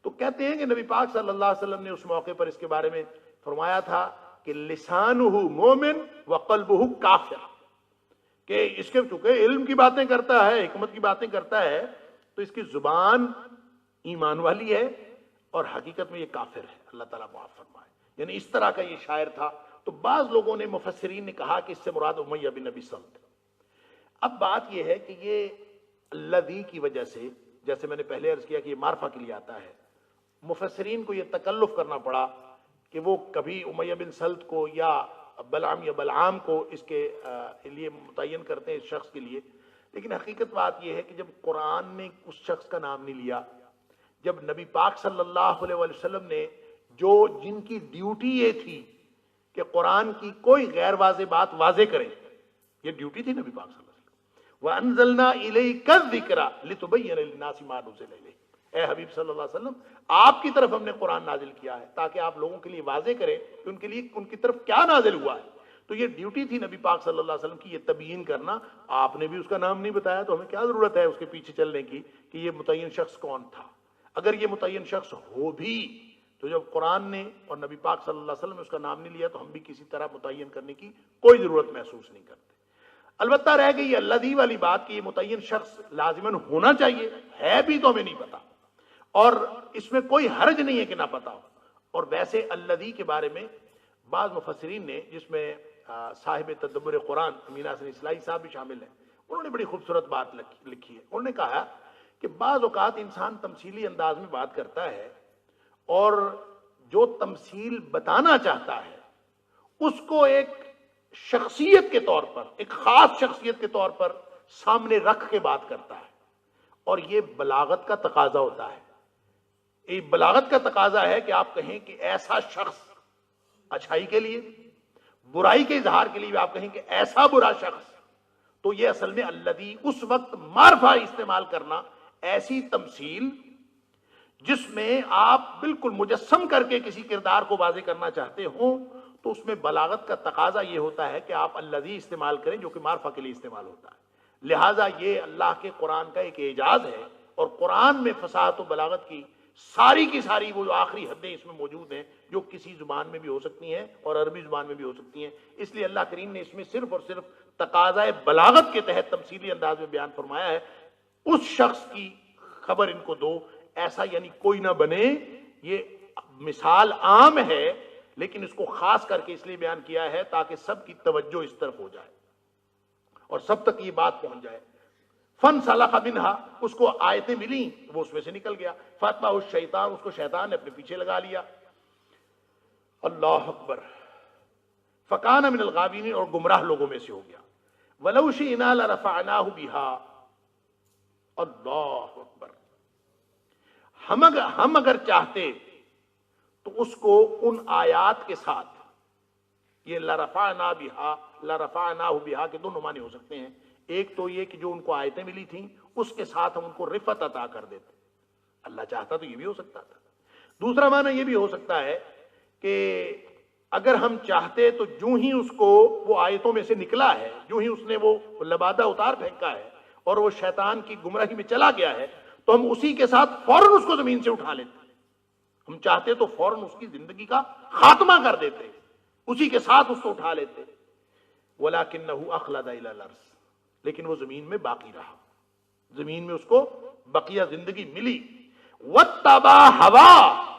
تو کہتے ہیں کہ نبی پاک صلی اللہ علیہ وسلم نے اس موقع پر اس کے بارے میں فرمایا تھا کہ لسانہ مومن وقلبہ کافر، کہ اس کے چونکہ علم کی باتیں کرتا ہے، حکمت کی باتیں کرتا ہے، تو اس کی زبان ایمان والی ہے اور حقیقت میں یہ کافر ہے، اللہ تعالیٰ معاف فرمائے۔ یعنی اس طرح کا یہ شاعر تھا۔ تو بعض لوگوں نے، مفسرین نے کہا کہ اس سے مراد امیہ بن ابی سلط۔ اب بات یہ ہے کہ یہ الذی کی وجہ سے، جیسے میں نے پہلے عرض کیا کہ یہ معرفہ کے لیے آتا ہے، مفسرین کو یہ تکلف کرنا پڑا کہ وہ کبھی امیہ بن سلط کو یا بلعام کو اس کے لیے متعین کرتے ہیں، اس شخص کے لیے۔ لیکن حقیقت بات یہ ہے کہ جب قرآن نے اس شخص کا نام نہیں لیا، جب نبی پاک صلی اللہ علیہ وسلم نے جن کی ڈیوٹی یہ تھی کہ قرآن کی کوئی غیر واضح بات واضح کرے، یہ ڈیوٹی تھی نبی پاک صلی اللہ علیہ وسلم۔ وَأَنزَلْنَا إِلَيْكَ الذِّكْرَ لِتُبَيِّنَ لِلنَّاسِ مَا نُزِّلَ إِلَيْهِمْ۔ اے حبیب صلی اللہ علیہ وسلم، آپ کی طرف ہم نے قرآن نازل کیا ہے تاکہ آپ لوگوں کے لیے واضح کریں کہ ان کی طرف کیا نازل ہوا ہے۔ تو یہ ڈیوٹی تھی نبی پاک صلی اللہ علیہ وسلم کی، یہ تبیین کرنا۔ آپ نے بھی اس کا نام نہیں بتایا تو ہمیں کیا ضرورت ہے اس کے پیچھے چلنے کی کہ یہ متعین شخص کون تھا۔ اگر یہ متعین شخص ہو بھی تو جب قرآن نے اور نبی پاک صلی اللہ علیہ وسلم نے اس کا نام نہیں لیا تو ہم بھی کسی طرح متعین کرنے کی کوئی ضرورت محسوس نہیں کرتے۔ البتہ رہ گئی الذی والی بات کہ یہ متعین شخص لازماً ہونا چاہیے، ہے بھی تو ہمیں نہیں پتا، اور اس میں کوئی حرج نہیں ہے کہ نہ پتا ہو۔ اور ویسے الذی کے بارے میں بعض مفسرین نے، جس میں صاحب تدبر قرآن امین حسن اصلاحی صاحب بھی شامل ہیں، انہوں نے بڑی خوبصورت بات لکھی ہے۔ انہوں نے کہا کہ بعض اوقات انسان تمثیلی انداز میں بات کرتا ہے اور جو تمثیل بتانا چاہتا ہے اس کو ایک شخصیت کے طور پر، ایک خاص شخصیت کے طور پر سامنے رکھ کے بات کرتا ہے، اور یہ بلاغت کا تقاضا ہوتا ہے۔ یہ بلاغت کا تقاضا ہے کہ آپ کہیں کہ ایسا شخص، اچھائی کے لیے، برائی کے اظہار کے لیے بھی آپ کہیں کہ ایسا برا شخص، تو یہ اصل میں الذی، اس وقت معرفہ استعمال کرنا، ایسی تمثیل جس میں آپ بالکل مجسم کر کے کسی کردار کو واضح کرنا چاہتے ہوں، تو اس میں بلاغت کا تقاضا یہ ہوتا ہے کہ آپ الذی استعمال کریں جو کہ معرفہ کے لیے استعمال ہوتا ہے۔ لہٰذا یہ اللہ کے قرآن کا ایک اعجاز ہے، اور قرآن میں فصاحت و بلاغت کی ساری وہ جو آخری حدیں اس میں موجود ہیں، جو کسی زبان میں بھی ہو سکتی ہیں اور عربی زبان میں بھی ہو سکتی ہیں۔ اس لیے اللہ کریم نے اس میں صرف اور صرف تقاضۂ بلاغت کے تحت تمثیلی انداز میں بیان فرمایا ہے۔ اس شخص کی خبر ان کو دو، ایسا یعنی کوئی نہ بنے۔ یہ مثال عام ہے لیکن اس کو خاص کر کے اس لیے بیان کیا ہے تاکہ سب کی توجہ اس طرف ہو جائے اور سب تک یہ بات پہنچ جائے۔ فن سلخ منہا، اس کو آیتیں ملیں، وہ اس میں سے نکل گیا۔ فاتبعہ الشیطان، اس کو شیطان نے اپنے پیچھے لگا لیا۔ اللہ اکبر۔ فکان من الغاوین، اور گمراہ لوگوں میں سے ہو گیا۔ ولو شئنا لرفعناہ بہا، اللہ اکبر۔ ہم اگر چاہتے تو اس کو ان آیات کے ساتھ، یہ لرفعنا بہا، لرفعناہ بہا کے دونوں معنی ہو سکتے ہیں۔ ایک تو یہ کہ جو ان کو آیتیں ملی تھیں اس کے ساتھ ہم ان کو رفعت عطا کر دیتے، اللہ چاہتا تو یہ بھی ہو سکتا تھا۔ دوسرا معنی یہ بھی ہو سکتا ہے کہ اگر ہم چاہتے تو جو ہی اس کو وہ آیتوں میں سے نکلا ہے، جو ہی اس نے وہ لبادہ اتار پھینکا ہے اور وہ شیطان کی گمراہی میں چلا گیا ہے، تو ہم اسی کے ساتھ فوراً اس کو زمین سے اٹھا لیتے۔ ہم چاہتے تو فوراً اس کی زندگی کا خاتمہ کر دیتے، اسی کے ساتھ اس کو اٹھا لیتے۔ وَلَكِنَّهُ أَخْلَدَ إِلَى الْأَرْضِ، لیکن وہ زمین میں باقی رہا، زمین میں اس کو بقیہ زندگی ملی۔ وَاتَّبَعَ هَوَاهُ،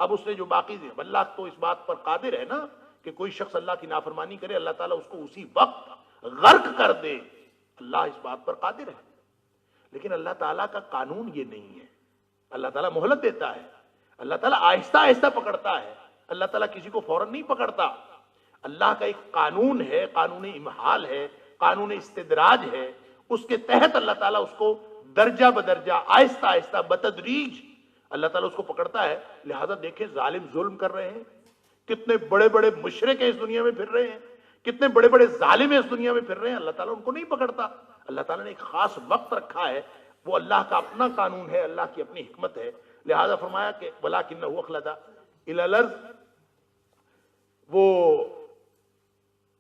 اب اس نے جو باقی دیا، اللہ تو اس بات پر قادر ہے نا کہ کوئی شخص اللہ کی نافرمانی کرے، اللہ تعالیٰ اس کو اسی وقت غرق کر دے، اللہ اس بات پر قادر ہے۔ لیکن اللہ تعالیٰ کا قانون یہ نہیں ہے، اللہ تعالیٰ مہلت دیتا ہے، اللہ تعالیٰ آہستہ آہستہ پکڑتا ہے، اللہ تعالیٰ کسی کو فوراً نہیں پکڑتا۔ اللہ کا ایک قانون ہے، قانون امہال ہے، قانون استدراج ہے، اس کے تحت اللہ تعالیٰ اس کو درجہ بدرجہ، آہستہ آہستہ، بتدریج اللہ تعالیٰ اس کو پکڑتا ہے۔ لہذا دیکھیں ظالم ظلم کر رہے ہیں، کتنے بڑے بڑے مشرک ہیں اس دنیا میں پھر رہے ہیں، کتنے بڑے بڑے ظالم ہیں اس دنیا میں پھر رہے ہیں، اللہ تعالیٰ ان کو نہیں پکڑتا۔ اللہ تعالیٰ نے ایک خاص وقت رکھا ہے، وہ اللہ کا اپنا قانون ہے، اللہ کی اپنی حکمت ہے۔ لہذا فرمایا کہ وَلَكِنَّهُ أَخْلَدَ إِلَى الْأَرْضِ، وہ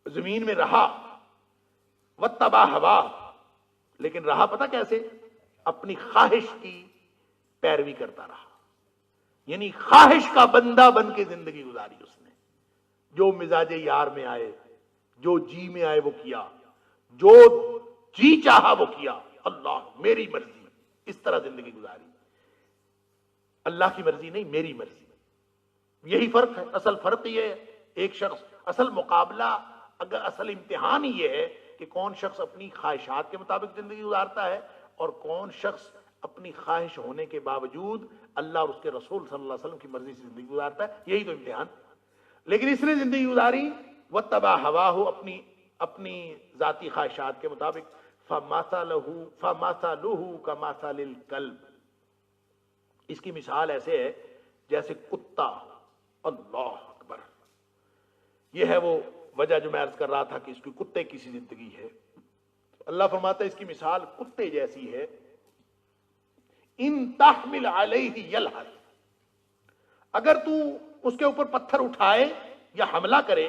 زمین میں رہا، وَاتَّبَعَ هَوَاهُ، لیکن رہا پتہ کیسے؟ اپنی خواہش کی پیروی کرتا رہا۔ یعنی خواہش کا بندہ بن کے زندگی گزاری اس نے، جو مزاج یار میں آئے، جو جی میں آئے وہ کیا، جو جی چاہا وہ کیا، اللہ میری مرضی، اس طرح زندگی گزاری، اللہ کی مرضی نہیں، میری مرضی۔ یہی فرق ہے، اصل فرق یہ ہے، ایک شخص، اصل مقابلہ، اگر اصل امتحان ہی یہ ہے کہ کون شخص اپنی خواہشات کے مطابق زندگی گزارتا ہے اور کون شخص اپنی خواہش ہونے کے باوجود اللہ اور اس کے رسول صلی اللہ علیہ وسلم کی مرضی سے زندگی گزارتا ہے، یہی تو امتحان۔ لیکن اس نے زندگی گزاری وَاتَّبَعَ هَوَاهُ، اپنی ذاتی خواہشات کے مطابق، فَمَثَلُهُ كَمَثَلِ الْكَلْبِ، اس کی مثال ایسے ہے جیسے کتا۔ اللہ اکبر، یہ ہے وہ وجہ جو میں عرض کر رہا تھا کہ اس کی کتے کی سی زندگی ہے۔ اللہ فرماتا ہے اس کی مثال کتے جیسی ہے، ان تحمل علیہ یلہث، اگر تو اس کے اوپر پتھر اٹھائے یا حملہ کرے،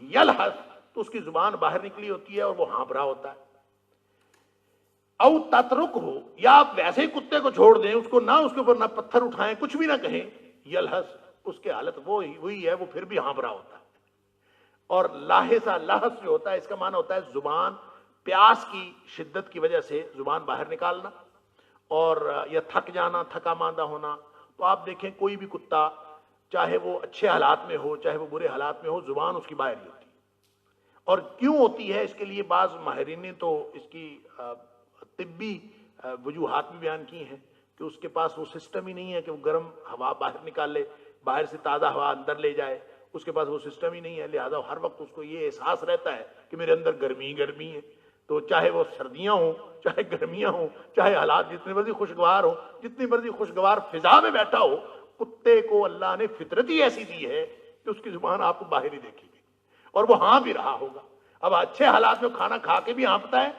یلہث تو اس کی زبان باہر نکلی ہوتی ہے اور وہ ہانپ رہا ہوتا ہے، او تترک ہو، یا آپ ویسے ہی کتے کو چھوڑ دیں، اس کو نہ اس کے اوپر نہ پتھر اٹھائیں، کچھ بھی نہ کہیں، یلہث اس کی حالت وہی ہے، وہ پھر بھی ہانپ رہا ہوتا ہے۔ اور لاحسہ، لحظ جو ہوتا ہے اس کا معنی ہوتا ہے زبان، پیاس کی شدت کی وجہ سے زبان باہر نکالنا اور یا تھک جانا، تھکا ماندہ ہونا۔ تو آپ دیکھیں کوئی بھی کتا، چاہے وہ اچھے حالات میں ہو چاہے وہ برے حالات میں ہو، زبان اس کی باہر ہی ہوتی ہے۔ اور کیوں ہوتی ہے اس کے لیے بعض ماہرین نے تو اس کی طبی وجوہات بھی بیان کی ہیں کہ اس کے پاس وہ سسٹم ہی نہیں ہے کہ وہ گرم ہوا باہر نکال لے، باہر سے تازہ ہوا اندر لے جائے، اس کے پاس وہ سسٹم ہی نہیں ہے، لہذا ہر وقت اس کو یہ احساس رہتا ہے کہ میرے اندر گرمی گرمی ہے۔ تو چاہے وہ سردیاں ہوں چاہے گرمیاں ہوں، چاہے حالات جتنے مرضی خوشگوار ہوں، جتنی مرضی خوشگوار فضا میں بیٹھا ہو، کتے کو اللہ نے فطرت ہی ایسی دی ہے کہ اس کی زبان آپ کو باہر ہی دیکھے گی اور وہ ہاں بھی رہا ہوگا۔ اب اچھے حالات میں کھانا کھا کے بھی ہانپتا ہے،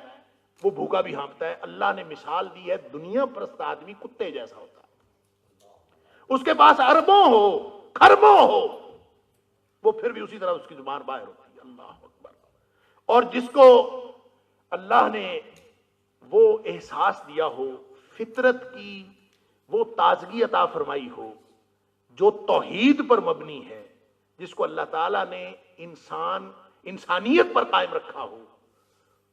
وہ بھوکا بھی ہانپتا ہے۔ اللہ نے مثال دی ہے، دنیا پرست آدمی کتے جیسا ہوتا ہے، اس کے پاس اربوں ہو خربوں ہو، وہ پھر بھی اسی طرح اس کی زبان باہر ہوتی ہے۔ اللہ اکبر۔ اور جس کو اللہ نے وہ احساس دیا ہو، فطرت کی وہ تازگی عطا فرمائی ہو جو توحید پر مبنی ہے، جس کو اللہ تعالیٰ نے انسانیت پر قائم رکھا ہو،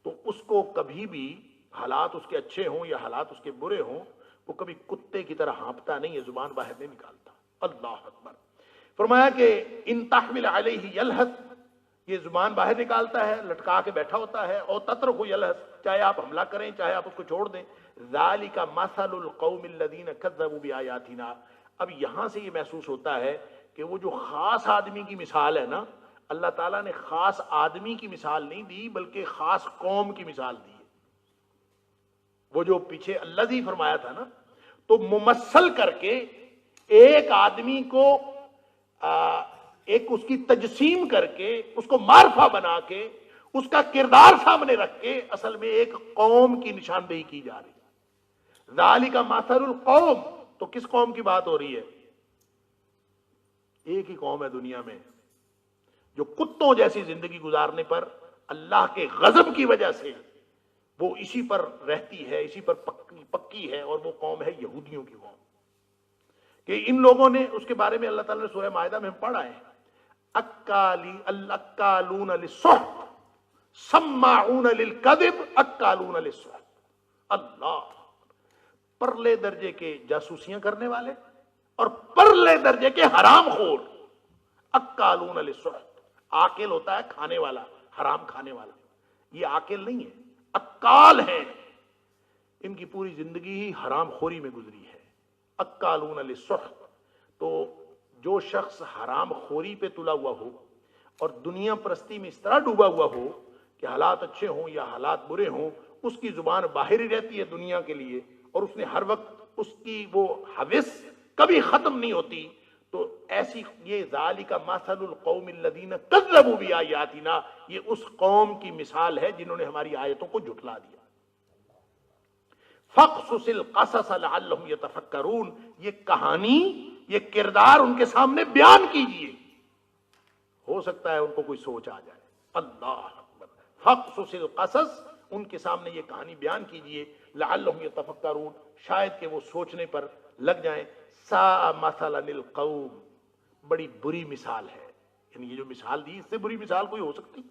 تو اس کو کبھی بھی حالات اس کے اچھے ہوں یا حالات اس کے برے ہوں، وہ کبھی کتے کی طرح ہانپتا نہیں ہے، زبان باہر نہیں نکالتا۔ اللہ اکبر۔ فرمایا کہ ان تحمل علیہ یلہث، یہ زبان باہر نکالتا ہے، لٹکا کے بیٹھا ہوتا ہے، اور تترک یلہث، چاہے آپ حملہ کریں چاہے آپ اس کو چھوڑ دیں۔ ذالک مثل القوم الذین کذبوا بآیاتنا۔ اب یہاں سے یہ محسوس ہوتا ہے کہ وہ جو خاص آدمی کی مثال ہے نا، اللہ تعالیٰ نے خاص آدمی کی مثال نہیں دی بلکہ خاص قوم کی مثال دی ہے۔ وہ جو پیچھے الذی فرمایا تھا نا، تو ممثل کر کے ایک آدمی کو ایک اس کی تجسیم کر کے، اس کو معرفہ بنا کے، اس کا کردار سامنے رکھ کے اصل میں ایک قوم کی نشاندہی کی جا رہی ہے۔ ذالک مثل القوم، تو کس قوم کی بات ہو رہی ہے؟ ایک ہی قوم ہے دنیا میں جو کتوں جیسی زندگی گزارنے پر اللہ کے غضب کی وجہ سے وہ اسی پر رہتی ہے، اسی پر پکی ہے، اور وہ قوم ہے یہودیوں کی قوم۔ کہ ان لوگوں نے، اس کے بارے میں اللہ تعالیٰ نے سورہ مائدہ میں ہم پڑھا ہے، اکالون للسحت سماعون للکذب اکالون للسحت۔ اللہ، پرلے درجے کے جاسوسیاں کرنے والے اور پرلے درجے کے حرام خور۔ اکالون للسحت، آکل ہوتا ہے کھانے والا، حرام کھانے والا، یہ آکل نہیں ہے، اکال ہے، ان کی پوری زندگی ہی حرام خوری میں گزری ہے۔ اکالون للسحت، تو جو شخص حرام خوری پہ تلا ہوا ہو اور دنیا پرستی میں اس طرح ڈوبا ہوا ہو کہ حالات اچھے ہوں یا حالات برے ہوں، اس کی زبان باہر ہی رہتی ہے دنیا کے لیے، اور اس نے ہر وقت اس کی وہ حوث کبھی ختم نہیں ہوتی، تو ایسی یہ ذالک مثل القوم الذین کذبوا بآیاتنا، یہ اس قوم کی مثال ہے جنہوں نے ہماری آیتوں کو جھٹلا دیا۔ فَقْصُصِ الْقَصَصَ لَعَلَّهُمْ يَتَفَكَّرُونَ، یہ کہانی، یہ کردار ان کے سامنے بیان کیجئے، ہو سکتا ہے ان کو کوئی سوچ آ جائے۔ اللہ اکبر۔ فَقْصُصِ الْقَصَص، ان کے سامنے یہ کہانی بیان کیجئے، لَعَلَّهُمْ يَتَفَكَّرُونَ، شاید کہ وہ سوچنے پر لگ جائیں، سا مثلا القوم، بڑی بری مثال ہے، یعنی یہ جو مثال دی اس سے بری مثال کوئی ہو سکتی؟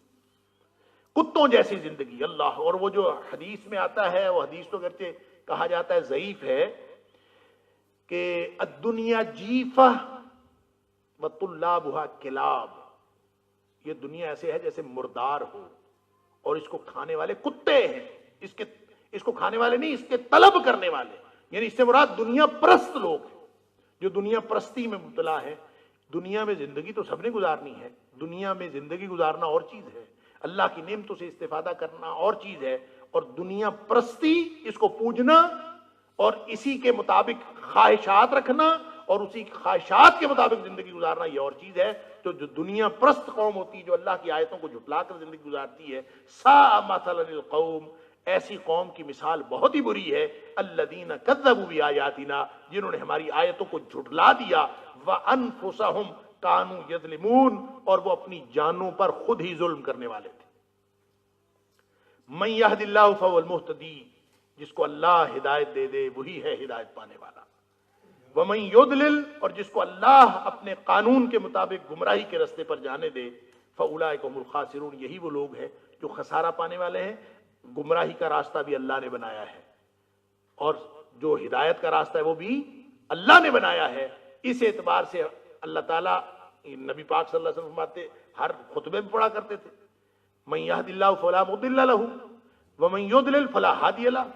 کتوں جیسی زندگی، اللہ، اور وہ جو حدیث میں آتا ہے، وہ حدیث تو اگرچہ کہا جاتا ہے ضعیف ہے، کہ الدنیا جیفہ وطلابھا کلاب، یہ دنیا ایسے ہے جیسے مردار ہو اور اس کو کھانے والے کتے ہیں، اس کو کھانے والے نہیں، اس کے طلب کرنے والے، یعنی اس سے مراد دنیا پرست لوگ ہیں جو دنیا پرستی میں مبتلا ہے۔ دنیا میں زندگی تو سب نے گزارنی ہے، دنیا میں زندگی گزارنا اور چیز ہے، اللہ کی نعمتوں سے استفادہ کرنا اور چیز ہے، اور دنیا پرستی، اس کو پوجنا اور اسی کے مطابق خواہشات رکھنا اور اسی خواہشات کے مطابق زندگی گزارنا یہ اور چیز ہے۔ تو جو دنیا پرست قوم ہوتی ہے، جو اللہ کی آیتوں کو جھٹلا کر زندگی گزارتی ہے، ساء مثلا القوم، ایسی قوم کی مثال بہت ہی بری ہے، الذین کذبوا بآیاتنا، جنہوں نے ہماری آیتوں کو جھٹلا دیا، وانفسہم کانوا یظلمون، اور وہ اپنی جانوں پر خود ہی ظلم کرنے والے تھے۔ من یہد اللہ فہو المہتدی، جس کو اللہ ہدایت دے دے وہی ہے ہدایت پانے والا، ومن یضلل، اور جس کو اللہ اپنے قانون کے مطابق گمراہی کے راستے پر جانے دے، فاولئک هم الخاسرون، یہی وہ لوگ ہیں جو خسارہ پانے والے ہیں۔ گمراہی کا راستہ بھی اللہ نے بنایا ہے اور جو ہدایت کا راستہ ہے وہ بھی اللہ نے بنایا ہے۔ اس اعتبار سے اللہ تعالیٰ، نبی پاک صلی اللہ علیہ وسلم فرماتے، ہر خطبے میں پڑھا کرتے تھے، من یہد اللہ فلا مضل لہ ومن یضلل فلا ہادی لہ،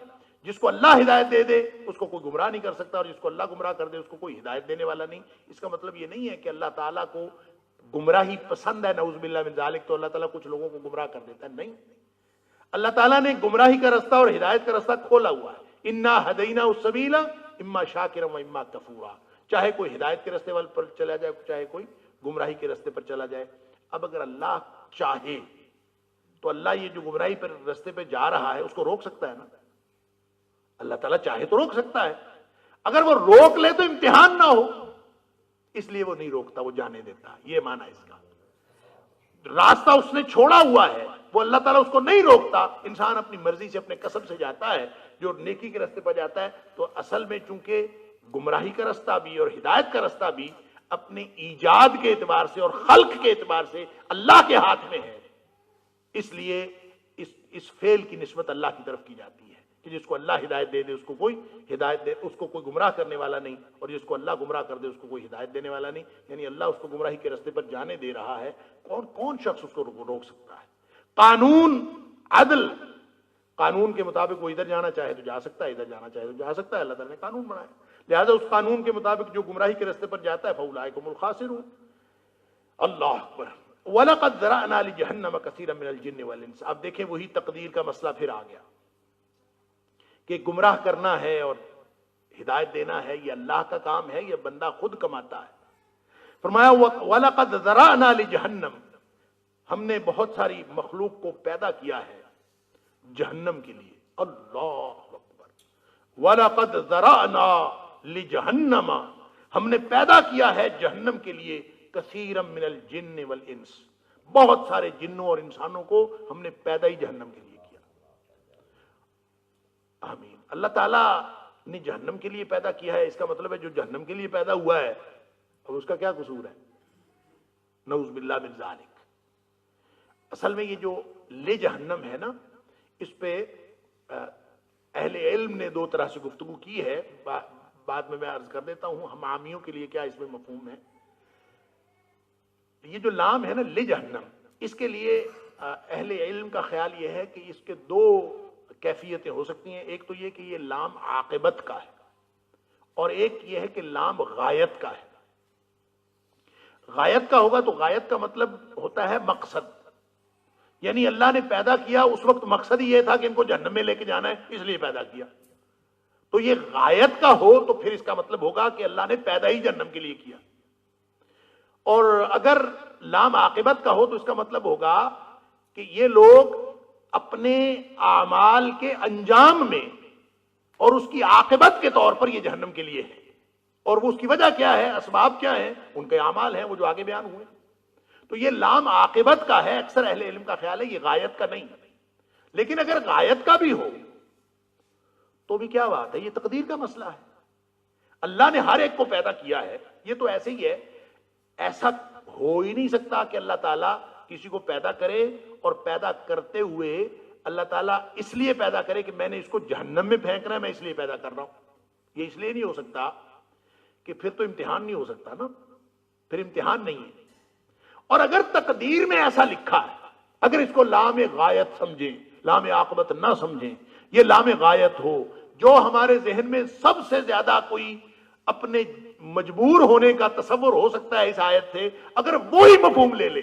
جس کو اللہ ہدایت دے دے اس کو کوئی گمراہ نہیں کر سکتا، اور جس کو اللہ گمراہ کر دے اس کو کوئی ہدایت دینے والا نہیں۔ اس کا مطلب یہ نہیں ہے کہ اللہ تعالیٰ کو گمراہی پسند ہے، نعوذ باللہ من ذالک، تو اللہ تعالیٰ کچھ لوگوں کو گمراہ کر دیتا ہے، نہیں، اللہ تعالیٰ نے گمراہی کا راستہ اور ہدایت کا راستہ کھولا ہوا ہے۔ انا ہدیناہ السبیل اما شاکرا و اما کفورا، چاہے کوئی ہدایت کے راستے پر چلا جائے، چاہے کوئی گمراہی کے راستے پر چلا جائے۔ اب اگر اللہ چاہے تو اللہ یہ جو گمراہی پر راستے پہ جا رہا ہے اس کو روک سکتا ہے نا، اللہ تعالیٰ چاہے تو روک سکتا ہے، اگر وہ روک لے تو امتحان نہ ہو، اس لیے وہ نہیں روکتا، وہ جانے دیتا ہے، یہ معنی اس کا۔ راستہ اس نے چھوڑا ہوا ہے، وہ اللہ تعالیٰ اس کو نہیں روکتا، انسان اپنی مرضی سے اپنے کسب سے جاتا ہے جو نیکی کے راستے پر جاتا ہے۔ تو اصل میں چونکہ گمراہی کا راستہ بھی اور ہدایت کا راستہ بھی اپنے ایجاد کے اعتبار سے اور خلق کے اعتبار سے اللہ کے ہاتھ میں ہے، اس لیے اس فعل کی نسبت اللہ کی طرف کی جاتی ہے کہ جس کو اللہ ہدایت دے دے اس کو کوئی ہدایت دے، اس کو کوئی گمراہ کرنے والا نہیں، اور جس کو اللہ گمراہ کر دے اس کو کوئی ہدایت دینے والا نہیں، یعنی اللہ اس کو گمراہی کے راستے پر جانے دے رہا ہے، کون شخص اس کو روک سکتا ہے؟ قانون، عدل، قانون کے مطابق وہ ادھر جانا چاہے تو جا سکتا ہے، ادھر جانا چاہے تو جا سکتا ہے، اللہ تعالیٰ نے قانون بنایا، لہذا اس قانون کے مطابق جو گمراہی کے راستے پر جاتا ہے فاولئک هم الخاسرون۔ اللہ اکبر۔ وَلَقَدْ ذَرَأْنَا لِجَهَنَّمَ كَثِيرًا مِنَ الْجِنِّ وَالْإِنسِ، اب دیکھیں وہی تقدیر کا مسئلہ پھر آ گیا کہ گمراہ کرنا ہے اور ہدایت دینا ہے، یہ اللہ کا کام ہے، یہ بندہ خود کماتا ہے۔ فرمایا وَلَقَدْ ذَرَأْنَا لِجَهَنَّمَ، ہم نے بہت ساری مخلوق کو پیدا کیا ہے جہنم کے لیے، اللہ اکبر۔ وَلَقَدْ ذَرَأْنَا لِجَهَنَّمَ، ہم نے پیدا کیا ہے جہنم کے لیے کثیرا من الجن والانس، بہت سارے جنوں اور انسانوں کو ہم نے پیدا ہی جہنم کے لیے کیا۔ آمین۔ اللہ تعالیٰ نے جہنم کے لیے پیدا کیا ہے، اس کا مطلب ہے جو جہنم کے لیے پیدا ہوا ہے اب اس کا کیا قصور ہے؟ نعوذ باللہ من ذالک۔ اصل میں یہ جو لے جہنم ہے نا، اس پہ اہل علم نے دو طرح سے گفتگو کی ہے، بعد میں عرض کر دیتا ہوں ہم عامیوں کے لیے کیا اس میں مفہوم ہے۔ یہ جو لام ہے نا لے جہنم، اس کے لیے اہل علم کا خیال یہ ہے کہ اس کے دو کیفیتیں ہو سکتی ہیں، ایک تو یہ کہ یہ لام عاقبت کا ہے، اور ایک یہ ہے کہ لام غایت کا ہے۔ غایت کا ہوگا تو غایت کا مطلب ہوتا ہے مقصد، یعنی اللہ نے پیدا کیا اس وقت مقصد ہی یہ تھا کہ ان کو جہنم میں لے کے جانا ہے، اس لیے پیدا کیا۔ تو یہ غایت کا ہو تو پھر اس کا مطلب ہوگا کہ اللہ نے پیدا ہی جہنم کے لیے کیا، اور اگر لام عاقبت کا ہو تو اس کا مطلب ہوگا کہ یہ لوگ اپنے اعمال کے انجام میں اور اس کی عاقبت کے طور پر یہ جہنم کے لیے ہے، اور وہ اس کی وجہ کیا ہے، اسباب کیا ہیں، ان کے اعمال ہیں وہ جو آگے بیان ہوئے۔ تو یہ لام عاقبت کا ہے، اکثر اہل علم کا خیال ہے یہ غایت کا نہیں۔ لیکن اگر غایت کا بھی ہو تو بھی کیا بات ہے، یہ تقدیر کا مسئلہ ہے۔ اللہ نے ہر ایک کو پیدا کیا ہے. یہ تو ایسے ہی ہے. ایسا ہو ہی نہیں سکتا کہ اللہ تعالیٰ کسی کو پیدا کرے اور پیدا کرتے ہوئے اللہ تعالیٰ اس لیے پیدا کرے کہ میں نے اس کو جہنم میں پھینکنا ہے، میں اس لیے پیدا کر رہا ہوں. یہ اس لیے نہیں ہو سکتا کہ پھر تو امتحان نہیں ہو سکتا نا، پھر امتحان نہیں ہے. اور اگر تقدیر میں ایسا لکھا ہے، اگر اس کو لام غایت سمجھیں، لام عاقبت نہ سمجھیں، یہ لام غایت ہو، جو ہمارے ذہن میں سب سے زیادہ کوئی اپنے مجبور ہونے کا تصور ہو سکتا ہے اس آیت سے، اگر وہی مفہوم لے لیں،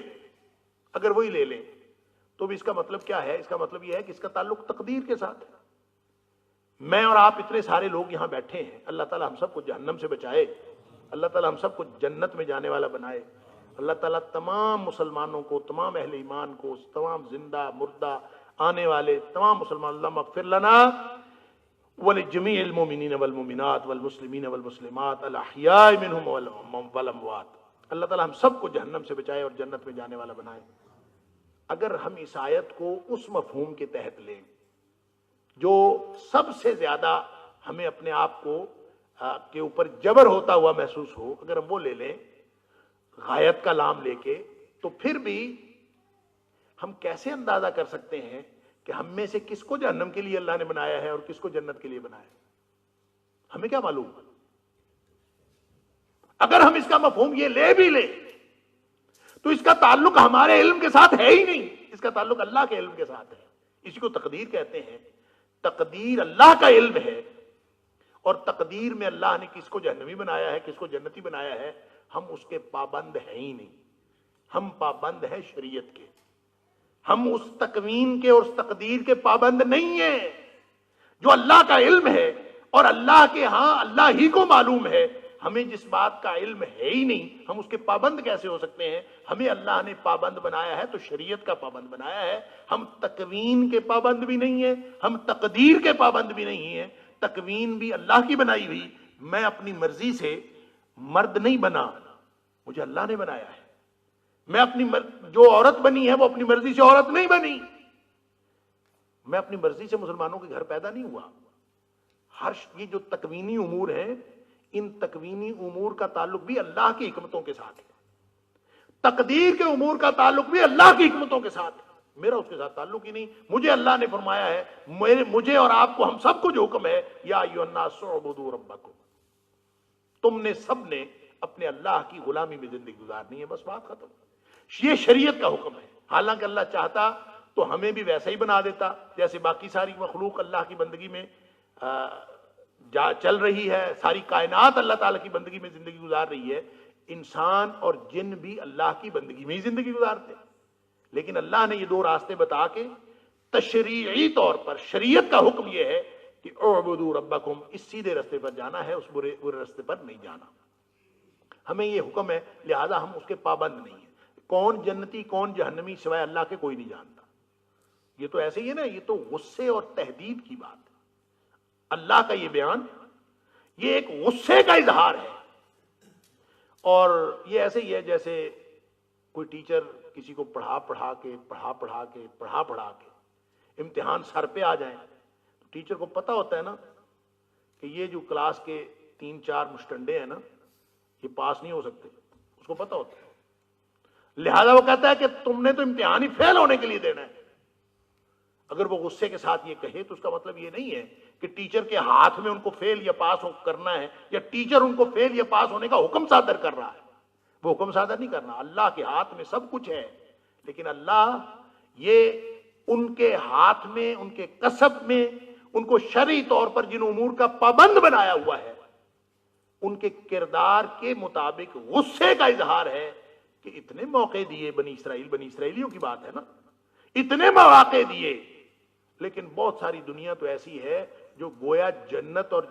اگر وہی لے لیں تو بھی اس کا مطلب کیا ہے؟ اس کا مطلب یہ ہے کہ اس کا تعلق تقدیر کے ساتھ ہے. میں اور آپ اتنے سارے لوگ یہاں بیٹھے ہیں، اللہ تعالیٰ ہم سب کو جہنم سے بچائے، اللہ تعالیٰ ہم سب کو جنت میں جانے والا بنائے. اللہ تعالیٰ تمام مسلمانوں کو، تمام اہل ایمان کو، تمام زندہ مردہ آنے والے تمام مسلمان، اللہ اغفر لنا ولجمیع المؤمنین والمؤمنات والمسلمین والمسلمات الاحیاء منہم والاموات. اللہ تعالیٰ ہم سب کو جہنم سے بچائے اور جنت میں جانے والا بنائے. اگر ہم اس آیت کو اس مفہوم کے تحت لیں جو سب سے زیادہ ہمیں اپنے آپ کو کے اوپر جبر ہوتا ہوا محسوس ہو، اگر ہم وہ لے لیں غایت کا لام لے کے، تو پھر بھی ہم کیسے اندازہ کر سکتے ہیں کہ ہم میں سے کس کو جہنم کے لیے اللہ نے بنایا ہے اور کس کو جنت کے لیے بنایا ہے؟ ہمیں کیا معلوم؟ اگر ہم اس کا مفہوم یہ لے بھی لیں تو اس کا تعلق ہمارے علم کے ساتھ ہے ہی نہیں، اس کا تعلق اللہ کے علم کے ساتھ ہے. اسی کو تقدیر کہتے ہیں. تقدیر اللہ کا علم ہے، اور تقدیر میں اللہ نے کس کو جہنمی بنایا ہے کس کو جنتی بنایا ہے، ہم اس کے پابند ہیں ہی نہیں. ہم پابند ہیں شریعت کے، ہم اس تکوین کے اور اس تقدیر کے پابند نہیں ہیں. جو اللہ کا علم ہے اور اللہ کے ہاں اللہ ہی کو معلوم ہے، ہمیں جس بات کا علم ہے ہی نہیں، ہم اس کے پابند کیسے ہو سکتے ہیں؟ ہمیں اللہ نے پابند بنایا ہے تو شریعت کا پابند بنایا ہے. ہم تکوین کے پابند بھی نہیں ہیں، ہم تقدیر کے پابند بھی نہیں ہیں. تکوین بھی اللہ کی بنائی ہوئی. میں اپنی مرضی سے مرد نہیں بنا، مجھے اللہ نے بنایا ہے. میں اپنی جو عورت بنی ہے وہ اپنی مرضی سے عورت نہیں بنی. میں اپنی مرضی سے مسلمانوں کے گھر پیدا نہیں ہوا. یہ جو تکوینی امور ہیں، ان تکوینی امور کا تعلق بھی اللہ کی حکمتوں کے ساتھ ہے. تقدیر کے امور کا تعلق بھی اللہ کی حکمتوں کے ساتھ ہے. میرا اس کے ساتھ تعلق ہی نہیں. مجھے اللہ نے فرمایا ہے، مجھے اور آپ کو، ہم سب کو جو حکم ہے، یا ایھا الناس اعبدوا ربکم، تم نے سب نے اپنے اللہ کی غلامی میں زندگی گزارنی ہے. بس بات ختم. یہ شریعت کا حکم ہے. حالانکہ اللہ چاہتا تو ہمیں بھی ویسا ہی بنا دیتا جیسے باقی ساری مخلوق اللہ کی بندگی میں چل رہی ہے. ساری کائنات اللہ تعالیٰ کی بندگی میں زندگی گزار رہی ہے. انسان اور جن بھی اللہ کی بندگی میں ہی زندگی گزارتے ہیں. لیکن اللہ نے یہ دو راستے بتا کے تشریعی طور پر شریعت کا حکم یہ ہے کہ اعبدوا ربکم، اس سیدھے راستے پر جانا ہے، اس برے راستے پر نہیں جانا. ہمیں یہ حکم ہے، لہذا ہم اس کے پابند نہیں ہیں. کون جنتی کون جہنمی سوائے اللہ کے کوئی نہیں جانتا. یہ تو ایسے ہی ہے نا، یہ تو غصے اور تحدید کی بات ہے. اللہ کا یہ بیان یہ ایک غصے کا اظہار ہے. اور یہ ایسے ہی ہے جیسے کوئی ٹیچر کسی کو پڑھا کے امتحان سر پہ آ جائیں تو ٹیچر کو پتا ہوتا ہے نا کہ یہ جو کلاس کے 3-4 مشٹنڈے ہیں نا، یہ پاس نہیں ہو سکتے. اس کو پتا ہوتا ہے. لہذا وہ کہتا ہے کہ تم نے تو امتحان ہی فیل ہونے کے لیے دینا ہے. اگر وہ غصے کے ساتھ یہ کہے تو اس کا مطلب یہ نہیں ہے کہ ٹیچر کے ہاتھ میں ان کو فیل یا پاس کرنا ہے، یا ٹیچر ان کو فیل یا پاس ہونے کا حکم صادر کر رہا ہے. وہ حکم صادر نہیں کرنا. اللہ کے ہاتھ میں سب کچھ ہے، لیکن اللہ یہ ان کے ہاتھ میں، ان کے کسب میں، ان کو شرعی طور پر جن امور کا پابند بنایا ہوا ہے، ان کے کردار کے مطابق غصے کا اظہار ہے کہ اتنے موقع دیے بنی اسرائیلیوں کی بات ہے نا، اتنے مواقع دیے، لیکن بہت ساری دنیا تو ایسی ہے جو گویا جنت اور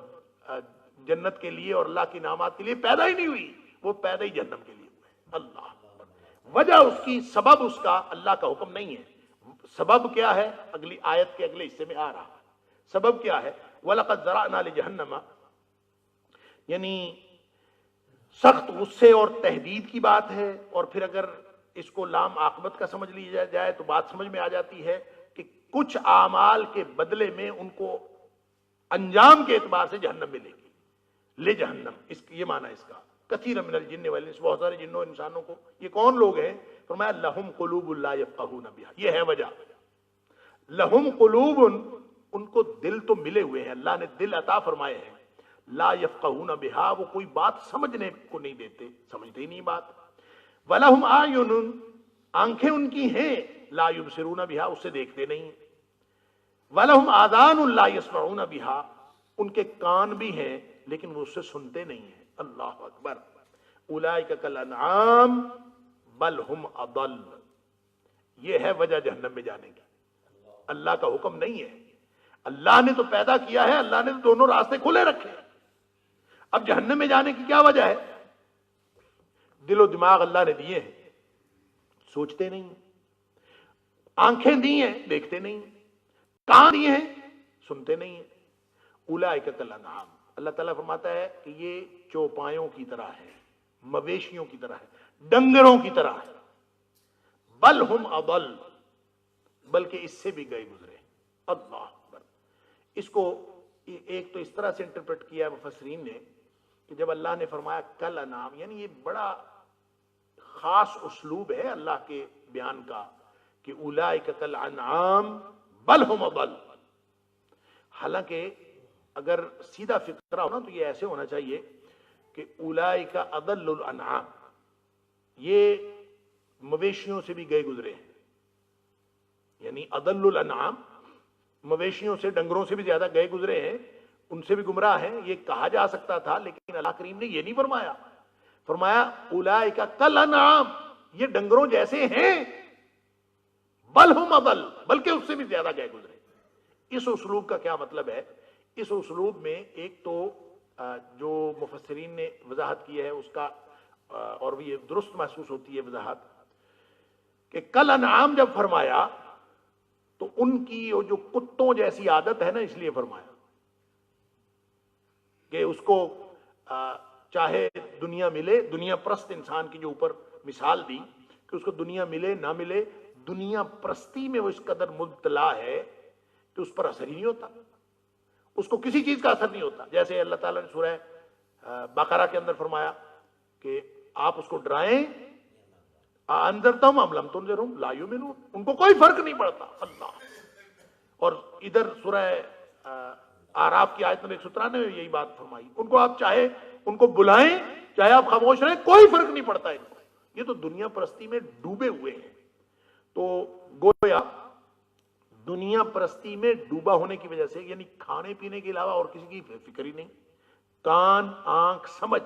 جنت کے لیے اور اللہ کی انعامات کے لیے پیدا ہی نہیں ہوئی، وہ پیدا ہی جہنم کے لیے ہوئے. اللہ وجہ اس کی، سبب اس کا اللہ کا حکم نہیں ہے. سبب کیا ہے؟ اگلی آیت کے اگلے حصے میں آ رہا. سبب کیا ہے؟ وَلَقَدْ ذَرَأْنَا لِجَهَنَّمَ، یعنی سخت غصے اور تحدید کی بات ہے. اور پھر اگر اس کو لام عاقبت کا سمجھ لیا جائے تو بات سمجھ میں آ جاتی ہے کہ کچھ اعمال کے بدلے میں ان کو انجام کے اعتبار سے جہنم ملے گی. لے جہنم، یہ معنی اس کا، کثیر من الجن والانس، بہت سارے جنوں انسانوں کو. یہ کون لوگ ہیں؟ فرمایا لہم قلوب لا یفقہون بہا، یہ ہے وجہ. لہم قلوب، ان کو دل تو ملے ہوئے ہیں، اللہ نے دل عطا فرمائے ہیں، لا یفقہون بہا، وہ کوئی بات سمجھنے کو نہیں دیتے، سمجھتے ہی نہیں بات. وَلَهُمْ أَعْيُنٌ، آنکھیں ان کی ہیں، لا یبصرون بہا، اسے دیکھتے نہیں. وَلَهُمْ آذَانٌ لا يسمعون بہا، ان کے کان بھی ہیں لیکن وہ اس سے سنتے نہیں ہیں. اللہ اکبر. اولئک کالانعام بل ہم اضل، یہ ہے وجہ جہنم میں جانے کی. اللہ کا حکم نہیں ہے، اللہ نے تو پیدا کیا ہے، اللہ نے تو دونوں راستے کھلے رکھے ہیں. اب جہنم میں جانے کی کیا وجہ ہے؟ دل و دماغ اللہ نے دیے ہیں، سوچتے نہیں، آنکھیں دی ہیں، دیکھتے نہیں، کان دیے ہیں، سنتے نہیں ہیں. اولئک کالانعام، اللہ تعالیٰ فرماتا ہے کہ یہ چوپایوں کی طرح ہے، مویشیوں کی طرح ہے، ڈنگروں کی طرح ہے. بل ہم اضل، بلکہ اس سے بھی گئے گزرے. اللہ اکبر. اس کو ایک تو اس طرح سے انٹرپریٹ کیا مفسرین نے کہ جب اللہ نے فرمایا کل انعام، یعنی یہ بڑا خاص اسلوب ہے اللہ کے بیان کا کہ اولئک کل انعام بل ہم اضل. حالانکہ اگر سیدھا فقرہ ہو نا تو یہ ایسے ہونا چاہیے کہ اولئک اضل الانعام، یہ مویشیوں سے بھی گئے گزرے ہیں، یعنی اضل الانعام مویشیوں سے، ڈنگروں سے بھی زیادہ گئے گزرے ہیں، ان سے بھی گمراہ ہیں. یہ کہا جا سکتا تھا لیکن اللہ کریم نے یہ نہیں فرمایا. فرمایا اولئک کالانعام، یہ ڈنگروں جیسے ہیں، بل ہم اضل، بلکہ اس سے بھی زیادہ گئے گزرے. اس اسلوب کا کیا مطلب ہے؟ اس اسلوب میں ایک تو جو مفسرین نے وضاحت کی ہے اس کا، اور بھی یہ درست محسوس ہوتی ہے وضاحت، کہ کل انعام جب فرمایا تو ان کی جو کتوں جیسی عادت ہے نا، اس لیے فرمایا کہ اس کو چاہے دنیا ملے، دنیا پرست انسان کی جو اوپر مثال دی کہ اس کو دنیا ملے نہ ملے، دنیا پرستی میں وہ اس قدر مبتلا ہے کہ اس پر اثر ہی نہیں ہوتا، اس کو کسی چیز کا اثر نہیں ہوتا. جیسے اللہ تعالیٰ نے سورہ بقرہ کے اندر فرمایا کہ آپ اس کو ڈرائیں، انذرتہم ام لم تنذرہم لا یؤمنون، ان کو کوئی فرق نہیں پڑتا. اللہ. اور ادھر سورہ اعراف کی آیت نمبر 193 میں یہی بات فرمائی، ان کو آپ چاہے ان کو بلائیں، چاہے آپ خاموش رہیں، کوئی فرق نہیں پڑتا ان کو. یہ تو دنیا پرستی میں ڈوبے ہوئے ہیں. تو گویا دنیا پرستی میں ڈوبا ہونے کی وجہ سے، یعنی کھانے پینے کے علاوہ اور کسی کی فکر ہی نہیں، کان، آنکھ، سمجھ،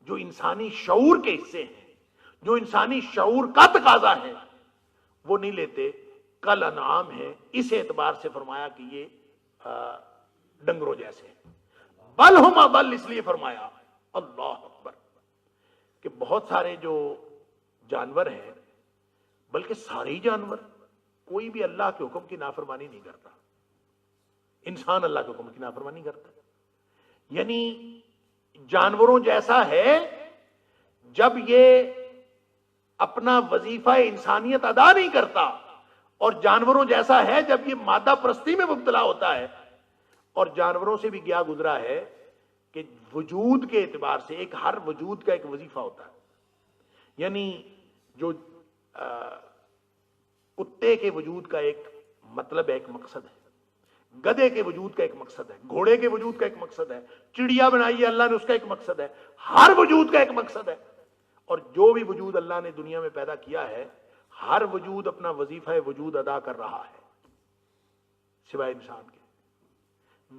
جو انسانی شعور کے حصے ہیں، جو انسانی شعور کا تقاضا ہے، وہ نہیں لیتے. کل انعام ہے، اس اعتبار سے فرمایا کہ یہ ڈنگروں جیسے ہیں. بل ہم اضل اس لیے فرمایا، اللہ اکبر، کہ بہت سارے جو جانور ہیں، بلکہ سارے ہی جانور، کوئی بھی اللہ کے حکم کی نافرمانی نہیں کرتا. انسان اللہ کے حکم کی نافرمانی کرتا ہے، یعنی جانوروں جیسا ہے. جب یہ اپنا وظیفہ انسانیت ادا نہیں کرتا، اور جانوروں جیسا ہے جب یہ مادہ پرستی میں مبتلا ہوتا ہے. اور جانوروں سے بھی گیا گزرا ہے کہ وجود کے اعتبار سے ایک، ہر وجود کا ایک وظیفہ ہوتا ہے. یعنی جو کتے کے وجود کا ایک مطلب ہے، ایک مقصد ہے، گدھے کے وجود کا ایک مقصد ہے، گھوڑے کے وجود کا ایک مقصد ہے، چڑیا بنائی ہے اللہ نے، اس کا ایک مقصد ہے. ہر وجود کا ایک مقصد ہے. اور جو بھی وجود اللہ نے دنیا میں پیدا کیا ہے، ہر وجود اپنا وظیفہ وجود ادا کر رہا ہے سوائے انسان کے.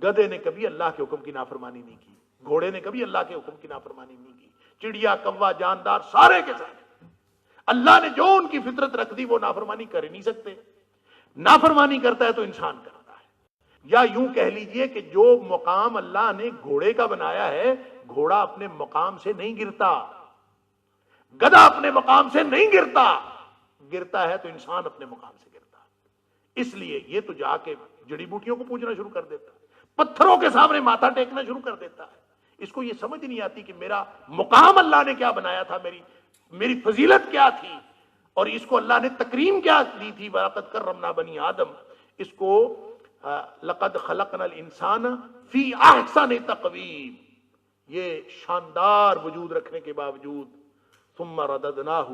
گدھے نے کبھی اللہ کے حکم کی نافرمانی نہیں کی، گھوڑے نے کبھی اللہ کے حکم کی نافرمانی نہیں کی، چڑیا، کوا، جاندار، سارے کے سارے اللہ نے جو ان کی فطرت رکھ دی وہ نافرمانی کر ہی نہیں سکتے. نافرمانی کرتا ہے تو انسان کرتا ہے. یا یوں کہہ لیجئے کہ جو مقام اللہ نے گھوڑے کا بنایا ہے، گھوڑا اپنے مقام سے نہیں گرتا، گدھا اپنے مقام سے نہیں گرتا، گرتا ہے تو انسان اپنے مقام سے گرتا. اس لیے یہ تو جا کے جڑی بوٹیوں کو پوجنا شروع کر دیتا ہے، پتھروں کے سامنے ماتھا ٹیکنا شروع کر دیتا ہے. اس کو یہ سمجھ نہیں آتی کہ میرا مقام اللہ نے کیا بنایا تھا، میری فضیلت کیا تھی، اور اس کو اللہ نے تکریم کیا دی تھی. وَلَقَدْ كَرَّمْنَا بَنِي آدم، اس کو لَقَدْ خَلَقْنَا الْإِنسَانَ فِي أَحْسَنِ تَقْوِيمٍ، یہ شاندار وجود رکھنے کے باوجود ثم رددناہ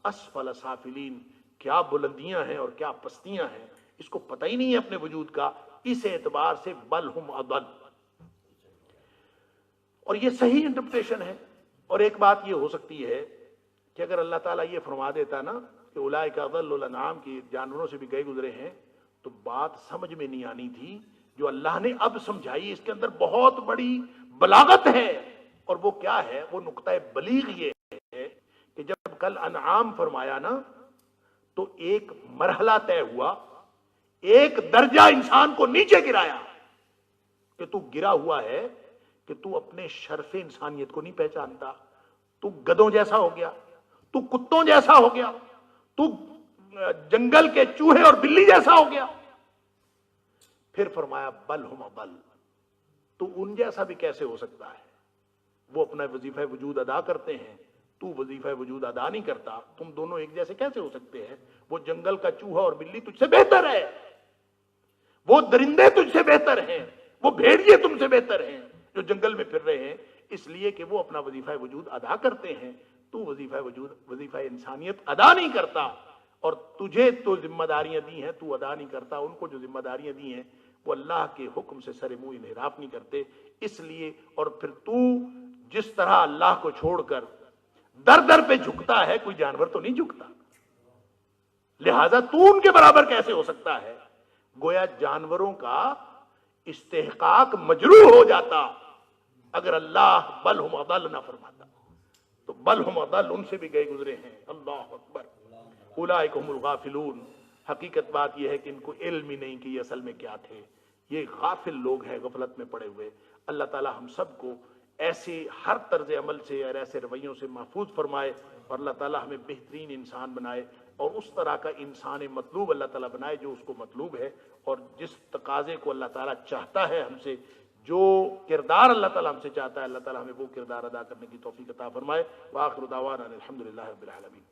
اسفل سافلین، کیا بلندیاں ہیں اور کیا پستیاں ہیں، اس کو پتہ ہی نہیں ہے اپنے وجود کا، اس اعتبار سے بل ہم اضل۔ اور یہ صحیح انٹرپریٹیشن ہے۔ اور ایک بات یہ ہو سکتی ہے کہ اگر اللہ تعالیٰ یہ فرما دیتا نا کہ اولئک اضل الانعام، کی جانوروں سے بھی گئے گزرے ہیں، تو بات سمجھ میں نہیں آنی تھی جو اللہ نے اب سمجھائی۔ اس کے اندر بہت بڑی بلاغت ہے، اور وہ کیا ہے؟ وہ نقطہ بلیغ یہ ہے کہ جب کل انعام فرمایا نا تو ایک مرحلہ طے ہوا، ایک درجہ انسان کو نیچے گرایا کہ تو گرا ہوا ہے کہ تو اپنے شرف انسانیت کو نہیں پہچانتا، تو گدوں جیسا ہو گیا، تو کتوں جیسا ہو گیا، تو جنگل کے چوہے اور بلی جیسا ہو گیا۔ پھر فرمایا بل ہم اضل، تو ان جیسا بھی کیسے ہو سکتا ہے؟ وہ اپنا وظیفہ وجود ادا کرتے ہیں، تو وظیفہ وجود ادا نہیں کرتا، تم دونوں ایک جیسے کیسے ہو سکتے ہیں؟ وہ جنگل کا چوہا اور بلی تجھ سے بہتر ہے، وہ درندے تجھ سے بہتر ہیں، وہ بھیڑیے تم سے بہتر ہیں جو جنگل میں پھر رہے ہیں، اس لیے کہ وہ اپنا وظیفہ وجود ادا کرتے ہیں، تو وظیفہ انسانیت ادا نہیں کرتا، اور تجھے تو ذمہ داریاں دی ہیں تو ادا نہیں کرتا، ان کو جو ذمہ داریاں دی ہیں وہ اللہ کے حکم سے سر منہ انحراف نہیں کرتے۔ اس لیے اور پھر تو جس طرح اللہ کو چھوڑ کر در در پہ جھکتا ہے، کوئی جانور تو نہیں جھکتا، لہذا تو ان کے برابر کیسے ہو سکتا ہے؟ گویا جانوروں کا استحقاق مجروح ہو جاتا اگر اللہ بل ہم اضل نہ فرماتا، تو بل ہم اضل، ان سے بھی گئے گزرے ہیں۔ اللہ اکبر، اولئک هم الغافلون۔ حقیقت بات یہ ہے کہ ان کو علم ہی نہیں کہ یہ اصل میں کیا تھے، یہ غافل لوگ ہیں، غفلت میں پڑے ہوئے۔ اللہ تعالی ہم سب کو ایسے ہر طرز عمل سے اور ایسے رویوں سے محفوظ فرمائے، اور اللہ تعالی ہمیں بہترین انسان بنائے، اور اس طرح کا انسان مطلوب اللہ تعالیٰ بنائے جو اس کو مطلوب ہے، اور جس تقاضے کو اللہ تعالیٰ چاہتا ہے ہم سے، جو کردار اللہ تعالیٰ ہم سے چاہتا ہے، اللہ تعالیٰ ہمیں وہ کردار ادا کرنے کی توفیق عطا فرمائے۔ وآخر دعوانا الحمدللہ رب العالمین۔